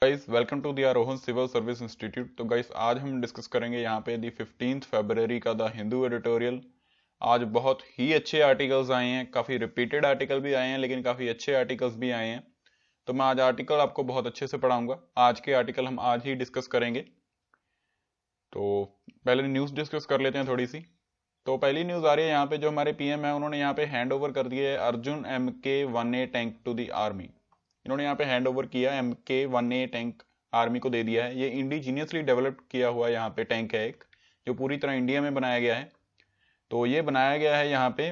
Guys welcome to the Arohan civil service institute. तो guys आज हम डिस्कस करेंगे यहाँ पे दी 15 फरवरी का द हिंदू एडिटोरियल। आज बहुत ही अच्छे आर्टिकल्स आए हैं, काफ़ी रिपीटेड आर्टिकल भी आए हैं लेकिन काफ़ी अच्छे आर्टिकल्स भी आए हैं। तो मैं आज आर्टिकल आपको बहुत अच्छे से पढ़ाऊंगा। आज के आर्टिकल हम आज ही डिस्कस करेंगे। तो पहले न्यूज़ डिस्कस कर लेते हैं थोड़ी सी। तो पहली न्यूज़ आ रही है यहाँ पे, जो हमारे पीएम है उन्होंने यहाँ पे हैंड ओवर कर दिया है Arjun MK-1A tank to the army. इन्होंने यहाँ पे हैंड ओवर किया, MK-1A टैंक आर्मी को दे दिया है। ये इंडिजीनियसली डेवलप किया हुआ यहाँ पे टैंक है एक, जो पूरी तरह इंडिया में बनाया गया है। तो ये बनाया गया है यहाँ पे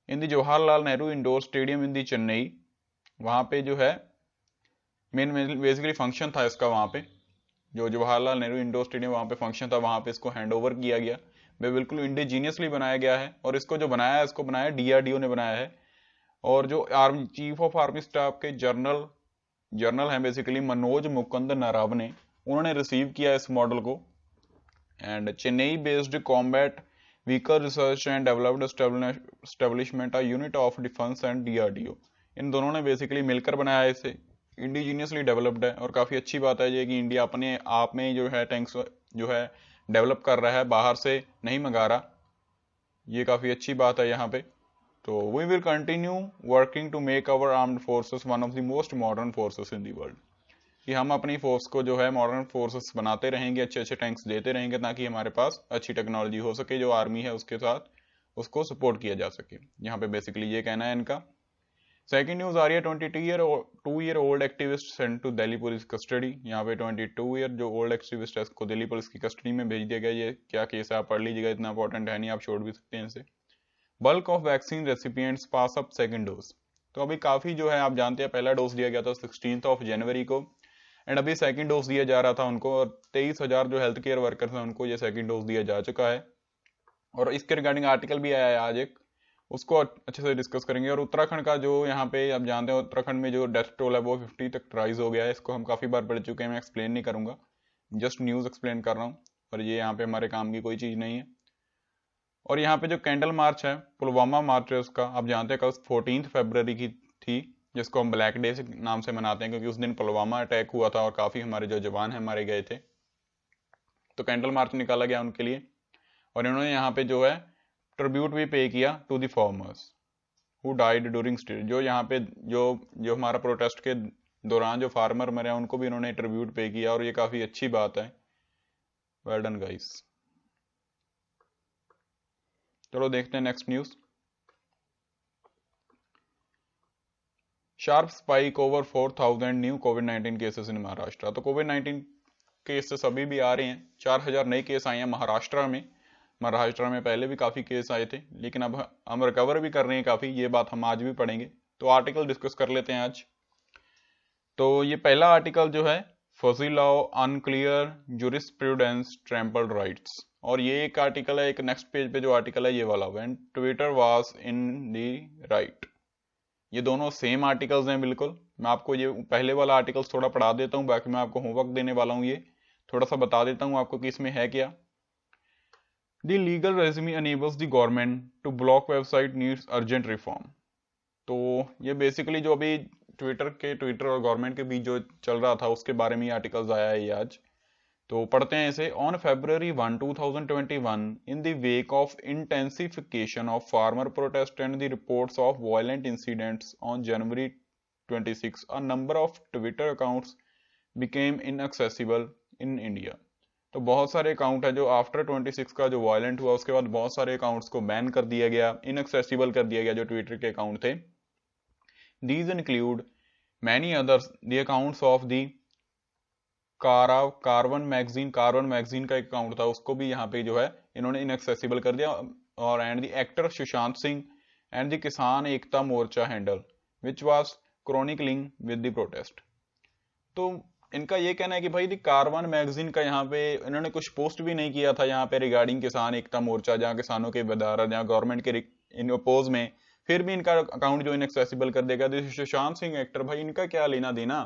in the Jawaharlal Nehru indoor stadium in the Chennai. वहाँ पे जो है मेन बेसिकली फंक्शन था इसका, वहाँ पे जो जवाहरलाल नेहरू इंडोर स्टेडियम वहाँ पे फंक्शन था, वहाँ पे इसको हैंड ओवर किया गया। वे बिल्कुल इंडिजीनियसली बनाया गया है और इसको जो बनाया है इसको बनाया DRDO ने बनाया है। और जो army chief of army staff के जर्नल हैं बेसिकली मनोज मुकुंद नरावने, उन्होंने रिसीव किया इस मॉडल को। And Chennai based combat vehicle research and developed establishment a unit of defence and DRDO, इन दोनों ने बेसिकली मिलकर बनाया है इसे। इंडिजीनियसली डेवलप्ड है और काफ़ी अच्छी बात है ये कि इंडिया अपने आप में जो है टैंक्स जो है डेवलप कर रहा है, बाहर से नहीं मंगा रहा। ये काफ़ी अच्छी बात है यहाँ पे। तो we will continue working to make our armed forces one of the most modern forces in the world, कि हम अपनी फोर्स को जो है मॉडर्न फोर्सेस बनाते रहेंगे, अच्छे अच्छे टैंक्स देते रहेंगे ताकि हमारे पास अच्छी टेक्नोलॉजी हो सके, जो आर्मी है उसके साथ उसको सपोर्ट किया जा सके। यहाँ पे बेसिकली ये कहना है इनका। सेकेंड न्यूज आ रही है 22 year old activist sent to Delhi police custody. यहाँ पे 22 ईयर जो ओल्ड एक्टिविस्ट है उसको दिल्ली पुलिस की कस्टडी में भेज दिया गया। ये क्या केस है आप पढ़ लीजिएगा, इतना इंपॉर्टेंट है नहीं, आप छोड़ भी सकते हैं इसे। Bulk of vaccine recipients pass up second dose. तो अभी काफी जो है आप जानते हैं पहला डोज दिया गया था 16 जनवरी को, एंड अभी सेकंड डोज दिया जा रहा था उनको, और 23,000 जो हेल्थ केयर वर्कर्स हैं उनको ये सेकंड डोज दिया जा चुका है। और इसके रिगार्डिंग आर्टिकल भी आया है आज एक, उसको अच्छे से डिस्कस करेंगे। और उत्तराखंड का जो यहाँ पे आप जानते हैं उत्तराखंड में जो डेथ टोल है वो 50 तक राइज हो गया है। इसको हम काफी बार पढ़ चुके हैं, मैं एक्सप्लेन नहीं करूंगा, जस्ट न्यूज एक्सप्लेन कर रहा हूँ। और ये यहाँ पे हमारे काम की कोई चीज नहीं है। और यहाँ पे जो कैंडल मार्च है, पुलवामा मार्च है, उसका आप जानते हैं कल 14 फरवरी की थी, जिसको हम ब्लैक डे से नाम से मनाते हैं क्योंकि उस दिन पुलवामा अटैक हुआ था और काफी हमारे जो जवान हैं मारे गए थे। तो कैंडल मार्च निकाला गया उनके लिए। और इन्होंने यहाँ पे जो है ट्रिब्यूट भी पे किया to the farmers who died during state. जो यहाँ पे जो जो हमारा प्रोटेस्ट के दौरान जो फार्मर मरे हैं उनको भी इन्होंने ट्रिब्यूट पे किया, और ये काफी अच्छी बात है। Well done guys. चलो देखते हैं next news. Sharp spike over 4,000 new covid cases in Maharashtra. तो कोविड-19 केसेस अभी भी आ रहे हैं, 4,000 नए केस आए हैं महाराष्ट्र में। महाराष्ट्र में पहले भी काफी केस आए थे लेकिन अब हम रिकवर भी कर रहे हैं काफी, ये बात हम आज भी पढ़ेंगे। तो आर्टिकल डिस्कस कर लेते हैं आज। तो ये पहला आर्टिकल जो है fuzzy law unclear jurisprudence trampled rights, और ये एक आर्टिकल है। एक नेक्स्ट पेज पे जो आर्टिकल है ये वाला, when Twitter was in the right. ये दोनों सेम आर्टिकल्स हैं बिल्कुल। मैं आपको ये पहले वाला आर्टिकल्स थोड़ा पढ़ा देता हूँ, बाकी मैं आपको होमवर्क देने वाला हूँ, ये थोड़ा सा बता देता हूँ आपको कि इसमें है क्या। The legal regime enables the government to block website needs urgent reform. तो ये बेसिकली जो अभी ट्विटर और गवर्नमेंट के बीच जो चल रहा था उसके बारे में आर्टिकल्स आया है ये आज। तो पढ़ते हैं इसे। On February 1, 2021, in the wake of intensification of farmer protest and the reports of violent incidents on January 26, a number of Twitter accounts became inaccessible in India. तो बहुत सारे अकाउंट है जो आफ्टर 26 का जो वायलेंट हुआ उसके बाद बहुत सारे अकाउंट्स को बैन कर दिया गया, इनएक्सेसिबल कर दिया गया जो ट्विटर के अकाउंट थे। These include many others the accounts of the carbon magazine का एक अकाउंट था, उसको भी यहाँ पे जो है इन्होंने इनएक्सेसिबल कर दिया। और and the actor Sushant Singh and the Kisan Ekta Morcha handle which was chronicling with the protest. तो इनका ये कहना है कि भाई द कार्बन मैगजीन का यहाँ पे इन्होंने कुछ पोस्ट भी नहीं किया था यहाँ पे रिगार्डिंग किसान एकता मोर्चा, जहाँ किसानों के बदारा जहाँ गवर्नमेंट के इन अपोज में, फिर भी इनका अकाउंट जो इनएक्सेसिबल कर देगा। सुशांत सिंह एक्टर, भाई इनका क्या लेना देना,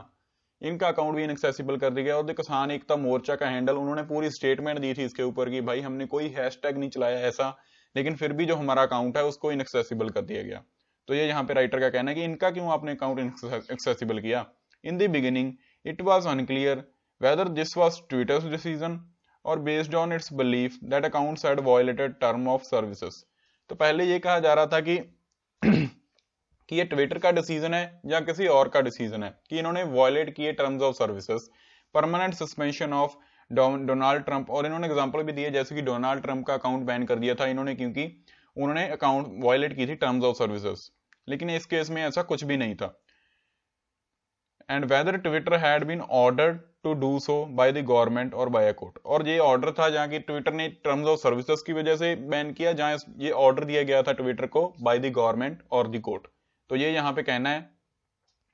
इनका अकाउंट भी इनएक्सेसिबल कर दिया गया। और किसान एकता मोर्चा का हैंडल, उन्होंने पूरी स्टेटमेंट दी थी इसके ऊपर कि भाई हमने कोई हैशटैग नहीं चलाया ऐसा, लेकिन फिर भी जो हमारा अकाउंट है उसको इनएक्सेसिबल कर दिया गया। तो ये यहाँ पे राइटर का कहना है कि इनका क्यों आपने अकाउंट इनएक्सेसिबल किया। In the beginning, it was unclear whether this was Twitter's decision or based on its belief that accounts had violated term of services. तो पहले ये कहा जा रहा था कि कि ये ट्विटर का डिसीजन है या किसी और का डिसीजन है कि इन्होंने वॉयलेट किए terms of services, permanent suspension of Donald Trump, और इन्होंने एग्जांपल भी दिए जैसे कि डोनाल्ड ट्रंप का अकाउंट बैन कर दिया था इन्होंने क्योंकि उन्होंने अकाउंट वॉयलेट की थी टर्म्स ऑफ सर्विसेज, लेकिन इस केस में ऐसा कुछ भी नहीं था। And whether twitter had been ordered to do so by the government और बाय अ कोर्ट, और ये ऑर्डर था जहां की ट्विटर ने टर्म्स ऑफ सर्विसेज की वजह से बैन किया, जहां ये ऑर्डर दिया गया था ट्विटर को बाय द गवर्नमेंट और द कोर्ट। तो ये यहाँ पे कहना है,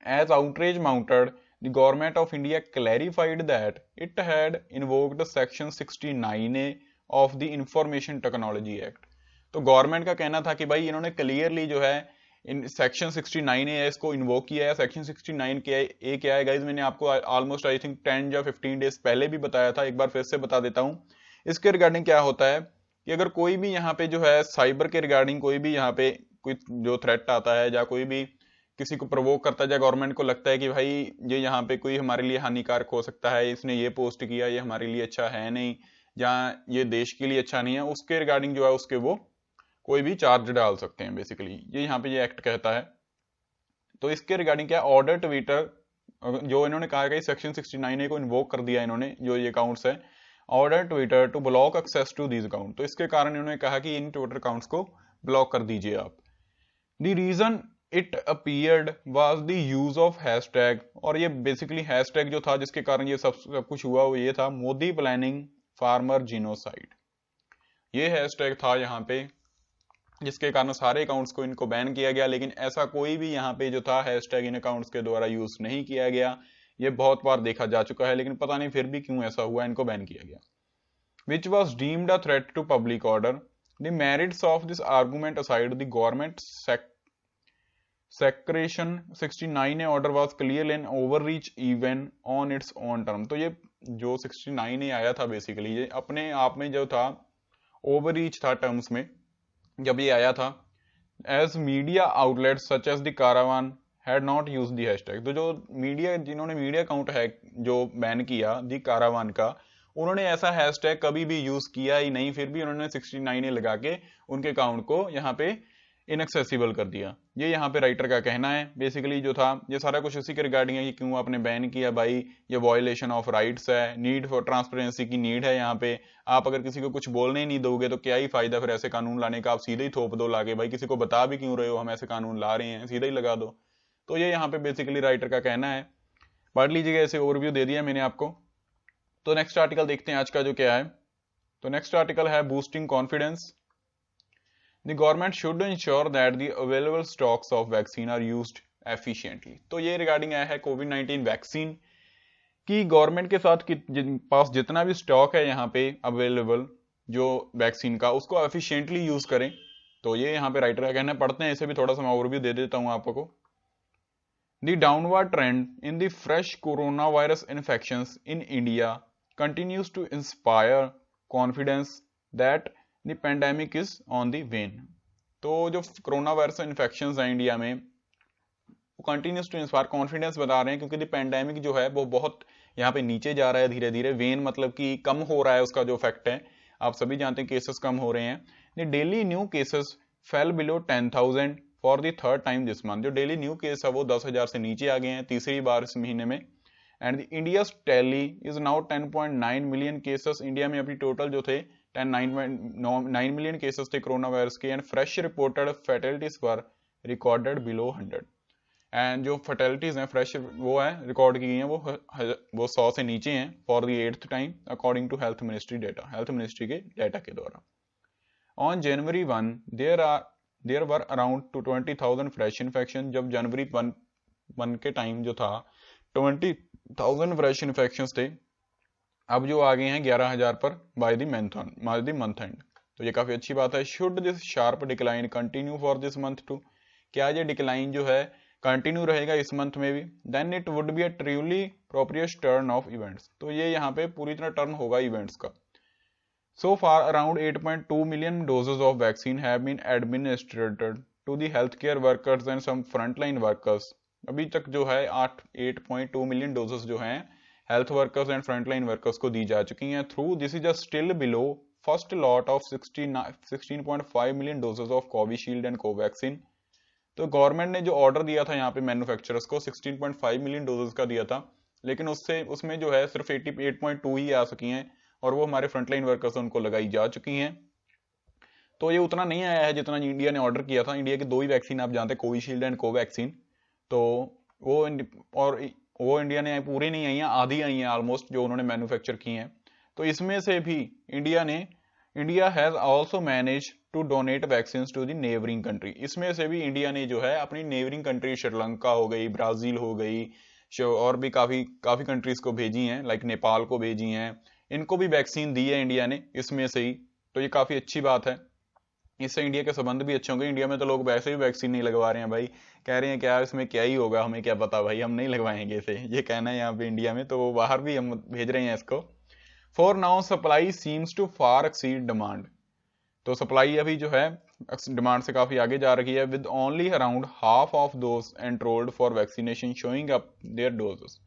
as outrage mounted the government of India clarified that it had invoked section 69A of the information technology act. तो गवर्नमेंट का कहना था कि भाई इन्होंने क्लियरली जो है इन सेक्शन 69A है इसको इन्वोक किया है। सेक्शन 69A क्या है गाइज, मैंने आपको ऑलमोस्ट आई थिंक 10 या 15 डेज पहले भी बताया था, एक बार फिर से बता देता हूँ। इसके रिगार्डिंग क्या होता है कि अगर कोई भी यहाँ पे जो है साइबर के रिगार्डिंग कोई भी यहाँ पे कोई जो थ्रेट आता है या कोई भी किसी को प्रोवोक करता है या गवर्नमेंट को लगता है कि भाई ये यहाँ पे कोई हमारे लिए हानिकारक हो सकता है, इसने ये पोस्ट किया, ये हमारे लिए अच्छा है नहीं या ये देश के लिए अच्छा नहीं है, उसके रिगार्डिंग जो है उसके वो कोई भी चार्ज डाल सकते हैं बेसिकली, ये यहाँ पे ये एक्ट कहता है। तो इसके रिगार्डिंग क्या, ऑर्डर ट्विटर, जो इन्होंने कहा कि सेक्शन 69A को इन्वोक कर दिया इन्होंने, जो ये अकाउंट्स है, order twitter to block access to these account. तो इसके कारण इन्होंने कहा कि इन ट्विटर अकाउंट्स को ब्लॉक कर दीजिए आप। The reason it appeared was the use of hashtag, और ये बेसिकली हैशटैग जो था जिसके कारण ये सब कुछ हुआ वो ये था, मोदी प्लानिंग फार्मर जीनोसाइड। ये हैशटैग था यहाँ पे जिसके कारण सारे अकाउंट्स को इनको बैन किया गया, लेकिन ऐसा कोई भी यहाँ पे जो था हैशटैग इन अकाउंट्स के द्वारा यूज नहीं किया गया। ये बहुत बार देखा जा चुका है, लेकिन पता नहीं फिर भी क्यों ऐसा हुआ, इनको बैन किया गया। Which was deemed a threat to public order. The merits of this argument aside, the government section 69A order was clearly an overreach even on its own term. तो ये जो 69A आया था बेसिकली ये अपने आप में जो था ओवररीच था टर्म्स में जब ये आया था। As media outlets such as the Caravan had not use the hashtag. तो जो मीडिया जिन्होंने मीडिया अकाउंट है जो बैन किया द कारावान का, उन्होंने ऐसा हैशटैग कभी भी यूज किया ही नहीं, फिर भी उन्होंने 69A लगा के उनके अकाउंट को यहाँ पे इनएक्सेसिबल कर दिया। ये यहाँ पे राइटर का कहना है बेसिकली जो था, ये सारा कुछ उसी के रिगार्डिंग है कि क्यों आपने बैन किया भाई, ये वायलेशन ऑफ राइट्स है, नीड फॉर ट्रांसपेरेंसी की नीड है यहाँ पे। आप अगर किसी को कुछ बोलने ही नहीं दोगे तो क्या ही फायदा फिर ऐसे कानून लाने का, आप सीधे ही थोप दो लाके, भाई किसी को बता भी क्यों रहे हो हम ऐसे कानून ला रहे हैं, सीधे ही लगा दो। तो ये यहाँ पे बेसिकली राइटर का कहना है। पढ़ लीजिएगा, ऐसे ओवरव्यू दे दिया मैंने आपको। तो नेक्स्ट आर्टिकल देखते हैं आज का जो क्या है। तो नेक्स्ट आर्टिकल है boosting confidence. The government should ensure that the available stocks of vaccine are used efficiently. तो ये रिगार्डिंग आया है कोविड-19 वैक्सीन की गवर्नमेंट के साथ पास जितना भी स्टॉक है यहाँ पे अवेलेबल जो वैक्सीन का, उसको एफिशिएंटली यूज करें। तो ये यहाँ पे राइटर का कहना है, पढ़ते हैं इसे भी थोड़ा सा मैं ओवरव्यू दे देता हूँ आपको। The downward trend in the fresh coronavirus infections in India continues to inspire confidence that the pandemic is on the wane. तो जो कोरोना वायरस इन्फेक्शंस हैं इंडिया में वो कंटिन्यूस टू इंस्पायर कॉन्फिडेंस बता रहे हैं, क्योंकि द पेंडेमिक जो है वो बहुत यहाँ पे नीचे जा रहा है धीरे धीरे। वेन मतलब कि कम हो रहा है उसका जो इफेक्ट है, आप सभी जानते हैं केसेस कम हो रहे हैं। The daily new cases fail below 10,000 for the third time this month. जो डेली न्यू केस है वो 10,000 से नीचे आ गए हैं तीसरी बार इस महीने में। And India tally is now 10.9 million cases. India में अभी टोटल जो थे 9 मिलियन केसेस थे कोरोना वायरस के। And fresh reported fatalities were recorded below 100। And जो फैटेलिटीज हैं फ्रेश वो है रिकॉर्ड की गई हैं वो 100 से नीचे हैं for the 8th time according to health ministry data, health ministry के डाटा के द्वारा। On January 1 there were around 20,000 fresh infection. जब जनवरी 1 के टाइम जो था 20,000 फ्रेश इन्फेक्शन थे, अब जो आ गए हैं 11,000 पर बाय द मंथ एंड। तो ये काफी अच्छी बात है। Should this sharp decline continue for this month too. क्या ये डिक्लाइन जो है कंटिन्यू रहेगा इस मंथ में भी? Then it would be a truly propitious turn of events. तो ये यहाँ पे पूरी तरह टर्न होगा इवेंट्स का। So far around 8.2 million doses of vaccine have been administered to the healthcare workers and some frontline workers अभी तक जो है 8.2 मिलियन डोजेस जो हैं health workers and frontline workers को दी जा चुकी हैं through this is still below first lot of 16.5 million doses of Covishield and Covaxin. तो गवर्नमेंट ने जो ऑर्डर दिया था यहाँ पे मैन्युफैक्चरर्स को 16.5 मिलियन डोजेस का दिया था, लेकिन उसमें जो है सिर्फ 88.2 ही आ सकी हैं और वो हमारे फ्रंटलाइन वर्कर्स उनको लगाई जा चुकी हैं। तो ये उतना नहीं आया है जितना इंडिया ने ऑर्डर किया था। इंडिया की 2 ही वैक्सीन आप जानते हैं, कोविशील्ड एंड कोवैक्सीन। तो वो इंडिया ने पूरी नहीं आई हैं, आधी आई हैं ऑलमोस्ट जो उन्होंने मैन्युफैक्चर की हैं। तो इसमें से भी India has also manage to donate vaccine to the neighbouring country. इसमें से भी इंडिया ने जो है अपनी नेबरिंग कंट्री श्रीलंका हो गई, ब्राजील हो गई और भी काफी कंट्रीज को भेजी हैं, लाइक नेपाल को भेजी हैं, इनको भी वैक्सीन दी है इंडिया ने इसमें से ही। तो ये काफी अच्छी बात है, इससे इंडिया के संबंध भी अच्छे होंगे। इंडिया में तो लोग वैसे ही वैक्सीन नहीं लगवा रहे हैं भाई, कह रहे हैं क्या इसमें क्या ही होगा, हमें क्या पता भाई, हम नहीं लगवाएंगे इसे, ये कहना है यहाँ पे इंडिया में। तो वो बाहर भी हम भेज रहे हैं इसको। For now supply seems to far exceed demand. तो सप्लाई अभी जो है डिमांड से काफी आगे जा रही है, with only around half of those enrolled for vaccination showing up their doses.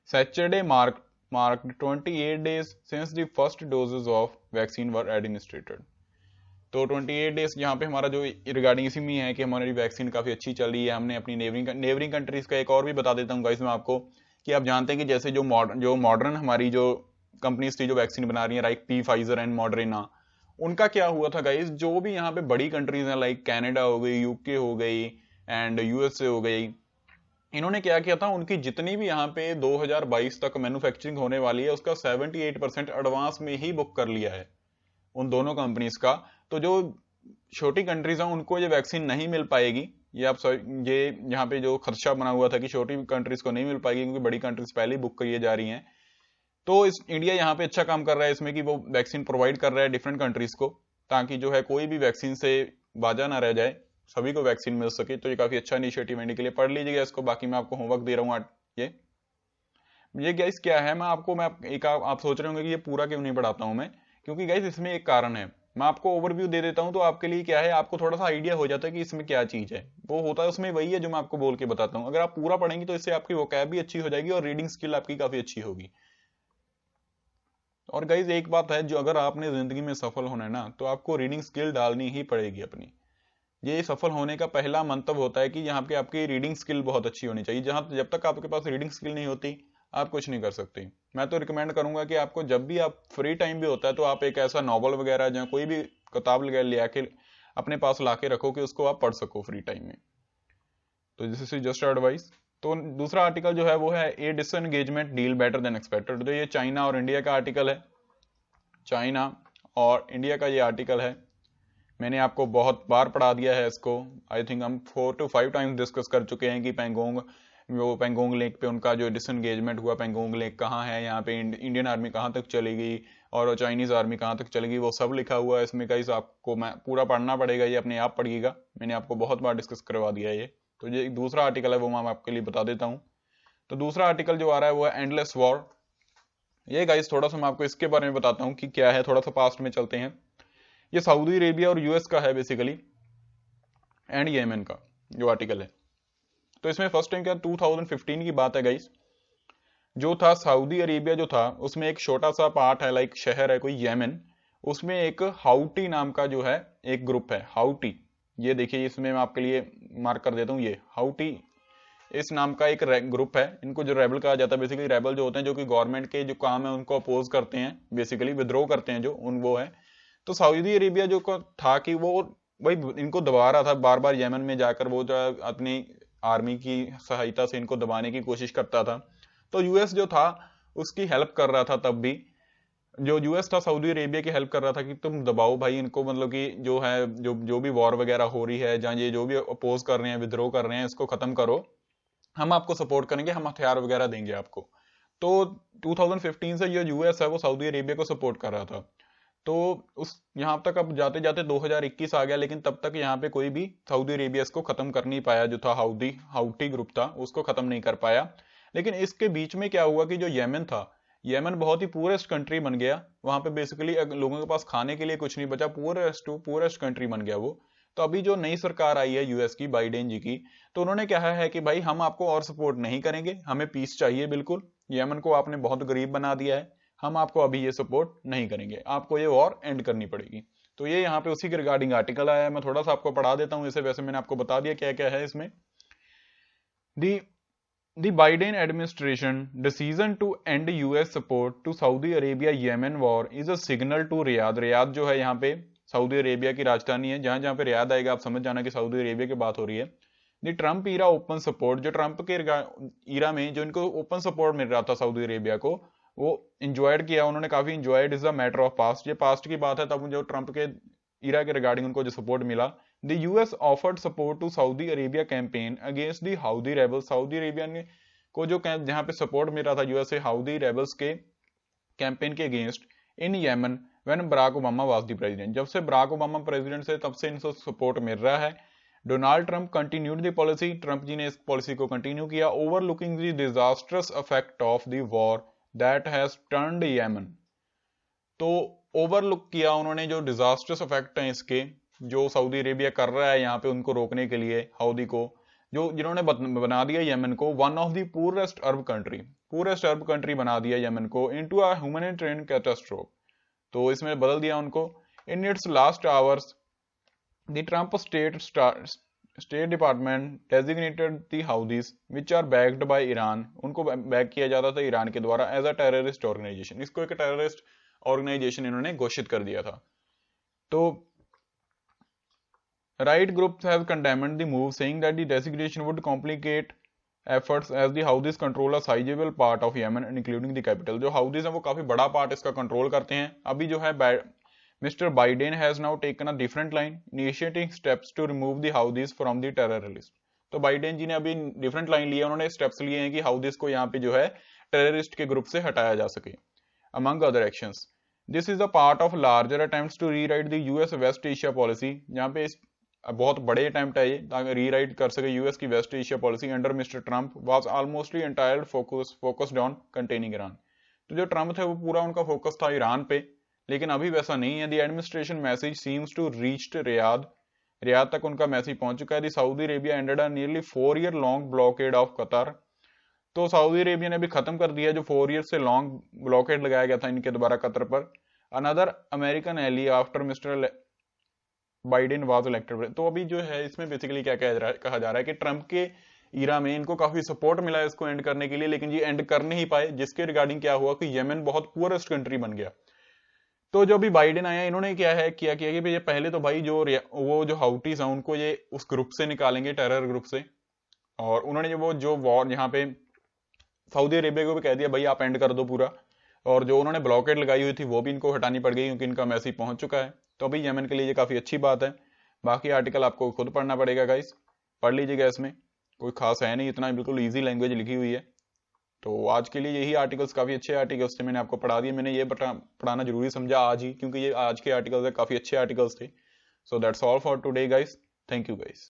Saturday marked 28 days since the first doses of vaccine were administered। तो 28 डेज यहाँ पे हमारा जो रिगार्डिंग इसी में है कि हमारी वैक्सीन काफी अच्छी चल रही है। हमने अपनी नेबरिंग कंट्रीज का एक और भी बता देता हूँ गाइस मैं आपको, कि आप जानते हैं कि जैसे जो मॉडर्न हमारी जो कंपनीज थी जो वैक्सीन बना रही है, like P Pfizer and Moderna, उनका क्या हुआ था गाइस, जो भी यहाँ पे बड़ी कंट्रीज हैं लाइक कनाडा हो गई, यूके हो गई एंड यूएसए हो गई, इन्होंने क्या किया था, उनकी जितनी भी यहाँ पे 2022 तक मैन्युफैक्चरिंग होने वाली है उसका 78% एडवांस में ही बुक कर लिया है उन दोनों कंपनीज का। तो जो छोटी कंट्रीज हैं उनको ये वैक्सीन नहीं मिल पाएगी, ये यहाँ पे जो खर्चा बना हुआ था कि छोटी कंट्रीज को नहीं मिल पाएगी क्योंकि बड़ी कंट्रीज पहले ही बुक करी जा रही हैं। तो इंडिया यहाँ पे अच्छा काम कर रहा है इसमें कि वो वैक्सीन प्रोवाइड कर रहा है डिफरेंट कंट्रीज को, ताकि जो है कोई भी वैक्सीन से बाजा ना रह जाए, सभी को वैक्सीन मिल सके। तो ये काफी अच्छा इनिशिएटिव इंडिया के लिए, पढ़ लीजिएगा इसको। बाकी मैं आपको होमवर्क दे रहा हूँ ये गाइस क्या है, आप सोच रहे होंगे कि ये पूरा क्यों नहीं पढ़ाता हूं मैं, क्योंकि गाइस इसमें एक कारण है। मैं आपको ओवरव्यू दे देता हूं तो आपके लिए क्या है, आपको थोड़ा सा आइडिया हो जाता है कि इसमें क्या चीज है। वो होता है उसमें वही है जो मैं आपको बोल के बताता हूँ। अगर आप पूरा पढ़ेंगे तो इससे आपकी वोकैब भी अच्छी हो जाएगी और रीडिंग स्किल आपकी काफी अच्छी होगी। और गाइज एक बात है, जो अगर आपने जिंदगी में सफल होना है ना, तो आपको रीडिंग स्किल डालनी ही पड़ेगी अपनी। ये सफल होने का पहला मंतव्य होता है कि यहाँ पे आपकी रीडिंग स्किल बहुत अच्छी होनी चाहिए। जब तक आपके पास रीडिंग स्किल नहीं होती आप कुछ नहीं कर सकते। मैं तो रिकमेंड करूंगा कि आपको जब भी आप फ्री टाइम भी होता है तो आप एक ऐसा नॉवल वगैरह या कोई भी किताब ले आके अपने पास ला के रखो कि उसको आप पढ़ सको फ्री टाइम में। तो दिस इज जस्ट एडवाइस। तो दूसरा आर्टिकल जो है वो है a disengagement deal better than expected. तो ये चाइना और इंडिया का आर्टिकल है, चाइना और इंडिया का ये आर्टिकल है। मैंने आपको बहुत बार पढ़ा दिया है इसको, आई थिंक हम 4 to 5 टाइम्स डिस्कस कर चुके हैं कि पेंगोंग लेक पे उनका जो डिसएंगेजमेंट हुआ, पेंगोंग लेक कहाँ है, यहाँ पे इंडियन आर्मी कहाँ तक चलेगी और चाइनीज आर्मी कहाँ तक चलेगी, वो सब लिखा हुआ है इसमें। गाइस आपको मैं पूरा पढ़ना पड़ेगा, ये अपने आप पढ़िएगा, मैंने आपको बहुत बार डिस्कस करवा दिया है ये। तो ये दूसरा आर्टिकल है वो मैं आपके लिए बता देता हूँ। तो दूसरा आर्टिकल जो आ रहा है वो है एंडलेस वॉर। ये गाइस थोड़ा सा मैं आपको इसके बारे में बताता हूँ कि क्या है, थोड़ा सा पास्ट में चलते हैं। ये सऊदी अरेबिया और यूएस का है बेसिकली, एंड येमेन का जो आर्टिकल है। तो इसमें फर्स्ट टाइम क्या 2015 की बात है गाइस, जो था सऊदी अरेबिया जो था उसमें एक छोटा सा पार्ट है, लाइक शहर है कोई येमेन, उसमें एक हाउटी नाम का जो है एक ग्रुप है, हाउटी। ये देखिए इसमें मैं आपके लिए मार्क कर देता हूँ, ये हाउटी इस नाम का एक ग्रुप है। इनको जो रेबल कहा जाता है, बेसिकली रेबल जो होते हैं जो कि गवर्नमेंट के जो काम है उनको अपोज करते हैं, बेसिकली विद्रोह करते हैं जो वो है। तो सऊदी अरेबिया जो था कि वो भाई इनको दबा रहा था बार बार येमन में जाकर, वो जो अपनी आर्मी की सहायता से इनको दबाने की कोशिश करता था। तो यूएस जो था उसकी हेल्प कर रहा था, तब भी जो यूएस था सऊदी अरेबिया की हेल्प कर रहा था कि तुम दबाओ भाई इनको, मतलब कि जो है जो भी वॉर वगैरह हो रही है, जहाँ ये जो भी अपोज कर रहे हैं, विद्रोह कर रहे हैं, इसको खत्म करो, हम आपको सपोर्ट करेंगे, हम हथियार वगैरह देंगे आपको। तो 2015 से जो यूएस है वो सऊदी अरेबिया को सपोर्ट कर रहा था। तो उस यहाँ तक अब जाते जाते 2021 आ गया, लेकिन तब तक यहाँ पे कोई भी सऊदी अरेबिया इसको खत्म कर नहीं पाया, जो था हाउटी ग्रुप था उसको खत्म नहीं कर पाया। लेकिन इसके बीच में क्या हुआ कि जो येमन था, येमन बहुत ही पूरेस्ट कंट्री बन गया। वहां पे बेसिकली लोगों के पास खाने के लिए कुछ नहीं बचा, पूरेस्ट कंट्री बन गया वो। तो अभी जो नई सरकार आई है यूएस की, बाइडेन जी की, तो उन्होंने कहा है कि भाई हम आपको और सपोर्ट नहीं करेंगे, हमें पीस चाहिए बिल्कुल, यमन को आपने बहुत गरीब बना दिया है, हम आपको अभी ये सपोर्ट नहीं करेंगे, आपको ये वॉर एंड करनी पड़ेगी। तो ये यहाँ पे उसी के रिगार्डिंग आर्टिकल आया है, मैं थोड़ा सा आपको पढ़ा देता हूँ इसे, वैसे मैंने आपको बता दिया क्या क्या है इसमें। The Biden administration decision to end US support to Saudi Arabia Yemen war is a signal to Riyadh। Riyadh जो है यहाँ पे सऊदी अरेबिया की राजधानी है, जहां जहां पे रियाद आएगा आप समझ जाना कि सऊदी अरेबिया की बात हो रही है। दी ट्रंप ईरा ओपन सपोर्ट, जो ट्रंप के ईरा में जो इनको ओपन सपोर्ट मिल रहा था सऊदी अरेबिया को, वो इंजॉयड किया उन्होंने, काफी enjoyed is the matter of past, ये पास्ट की बात है, तब जो ट्रंप के ईरा के रिगार्डिंग उनको जो सपोर्ट मिला। The US offered support to Saudi Arabia campaign against the Houthi rebels, Saudi Arabia ने को जो जहां पे सपोर्ट मिल रहा था यूएस से हाउदी रेबल्स के कैंपेन के against in Yemen when Barack Obama was the president, जब से बराक ओबामा प्रेसिडेंट से तब से इनको सपोर्ट मिल रहा है। Donald Trump continued the policy, Trump ji ने इस पॉलिसी को कंटिन्यू किया। Overlooking the disastrous effect of the war that has turned Yemen, तो ओवरलुक किया उन्होंने जो डिजास्टर्स इफेक्ट हैं इसके, जो सऊदी अरेबिया कर रहा है यहाँ पे उनको रोकने के लिए हाउदी को, जो जिन्होंने बना दिया येमन को one of the purest Arab country बना दिया येमन को इनटू अ ह्यूमैनिटेरियन कैटास्ट्रोफ, तो इसमें बदल दिया उनको। In its last hours the Trump state department designated the Houthis which are backed by Iran, उनको बैक किया जाता था ईरान के द्वारा एज अ टेररिस्ट ऑर्गेनाइजेशन, इसको एक टेररिस्ट ऑर्गेनाइजेशन इन्होंने घोषित कर दिया था। तो right groups have condemned the move, saying that the designation would complicate efforts as the Houthis control a sizable part of Yemen including the capital। जो Houthis हैं वो काफी बड़ा पार्ट इसका कंट्रोल करते हैं। अभी जो है mister Biden has now taken a different line initiating steps to remove the Houthis from the terror list, तो बाइडेन जी ने अभी डिफरेंट लाइन लिया, उन्होंने स्टेप्स लिए हैं कि हाउदीज को यहाँ पे जो है टेररिस्ट के ग्रुप से हटाया जा सके। Among other actions this is a part of larger attempts to rewrite the US West Asia policy, जहाँ पे बहुत बड़े अटेम्प्ट है ये ताकि रीराइट कर सके यूएस की West Asia policy under mister Trump was almostly entire focused on containing Iran, तो जो ट्रंप थे वो पूरा उनका फोकस था ईरान पे, लेकिन अभी वैसा नहीं है। The administration message seems to reached Riyadh तक उनका मैसेज पहुंच चुका है। The Saudi Arabia ended a nearly 4 year long blockade of Qatar, तो सऊदी अरेबिया ने भी खत्म कर दिया जो 4 ईयर से लॉन्ग ब्लॉकेड लगाया गया था इनके द्वारा कतर पर। Another American ally after mister Biden was elected, तो अभी जो है इसमें बेसिकली क्या कहा जा रहा है कि ट्रंप के ईरा में इनको काफी सपोर्ट मिला है इसको एंड करने के लिए, लेकिन ये एंड कर नहीं पाए, जिसके रिगार्डिंग क्या हुआ कि येमेन बहुत पुअरेस्ट कंट्री बन गया। तो जो भी बाइडेन आया इन्होंने क्या किया कि ये पहले तो भाई वो जो हाउटीज हैं उनको ये उस ग्रुप से निकालेंगे, टेरर ग्रुप से, और उन्होंने जो वॉर यहाँ पे सऊदी अरेबिया को भी कह दिया भाई आप एंड कर दो पूरा, और जो उन्होंने ब्लॉकेड लगाई हुई थी वो भी इनको हटानी पड़ गई क्योंकि इनका मैसेज पहुंच चुका है। तो अभी येमेन के लिए ये काफी अच्छी बात है। बाकी आर्टिकल आपको खुद पढ़ना पड़ेगा गाइस, पढ़ लीजिएगा, इसमें कोई खास है नहीं, इतना बिल्कुल इजी लैंग्वेज लिखी हुई है। तो आज के लिए यही आर्टिकल्स काफी अच्छे आर्टिकल्स थे, मैंने आपको पढ़ा दिए, मैंने ये पढ़ाना जरूरी समझा आज ही क्योंकि ये आज के आर्टिकल्स काफी अच्छे आर्टिकल्स थे। So that's all for today guys, thank you guys.